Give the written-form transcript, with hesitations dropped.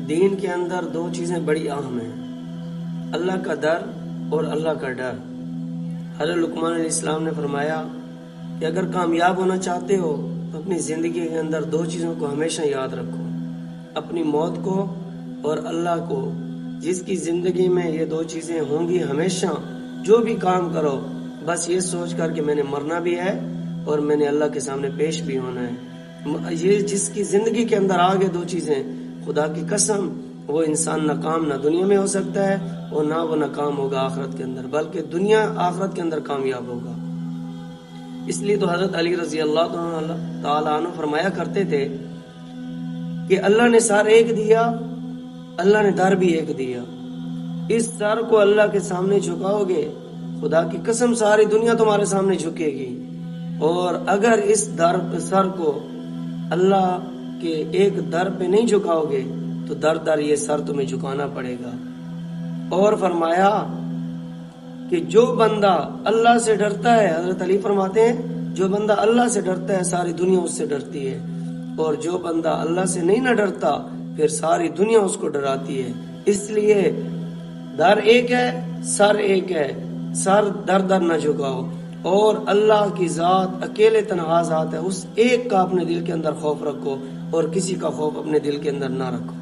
دین کے اندر دو چیزیں بڑی اہم ہیں، اللہ کا در اور اللہ کا ڈر۔ حضرت لقمان علیہ السلام نے فرمایا کہ اگر کامیاب ہونا چاہتے ہو تو اپنی زندگی کے اندر دو چیزوں کو ہمیشہ یاد رکھو، اپنی موت کو اور اللہ کو۔ جس کی زندگی میں یہ دو چیزیں ہوں گی، ہمیشہ جو بھی کام کرو بس یہ سوچ کر کہ میں نے مرنا بھی ہے اور میں نے اللہ کے سامنے پیش بھی ہونا ہے۔ یہ جس کی زندگی کے اندر آگے دو چیزیں، خدا کی قسم وہ انسان ناکام نہ دنیا میں ہو سکتا ہے اور نہ وہ ناکام ہوگا آخرت کے اندر، بلکہ دنیا آخرت کے اندر کامیاب ہوگا۔ اس لیے تو حضرت علی رضی اللہ تعالیٰ عنہ فرمایا کرتے تھے کہ اللہ نے سر ایک دیا، اللہ نے در بھی ایک دیا۔ اس سر کو اللہ کے سامنے جھکاؤ گے، خدا کی قسم ساری دنیا تمہارے سامنے جھکے گی، اور اگر اس سر کو اللہ کے ایک در پہ نہیں جھکاؤ گے تو در در یہ سر تمہیں جھکانا پڑے گا۔ اور فرمایا کہ جو بندہ اللہ سے ڈرتا ہے، حضرت علی فرماتے ہیں جو بندہ اللہ سے ڈرتا ہے ساری دنیا اس سے ڈرتی ہے، اور جو بندہ اللہ سے نہیں نہ ڈرتا پھر ساری دنیا اس کو ڈراتی ہے۔ اس لیے در ایک ہے، سر ایک ہے، سر در در نہ جھکاؤ، اور اللہ کی ذات اکیلے تنہا ذات ہے، اس ایک کا اپنے دل کے اندر خوف رکھو اور کسی کا خوف اپنے دل کے اندر نہ رکھو۔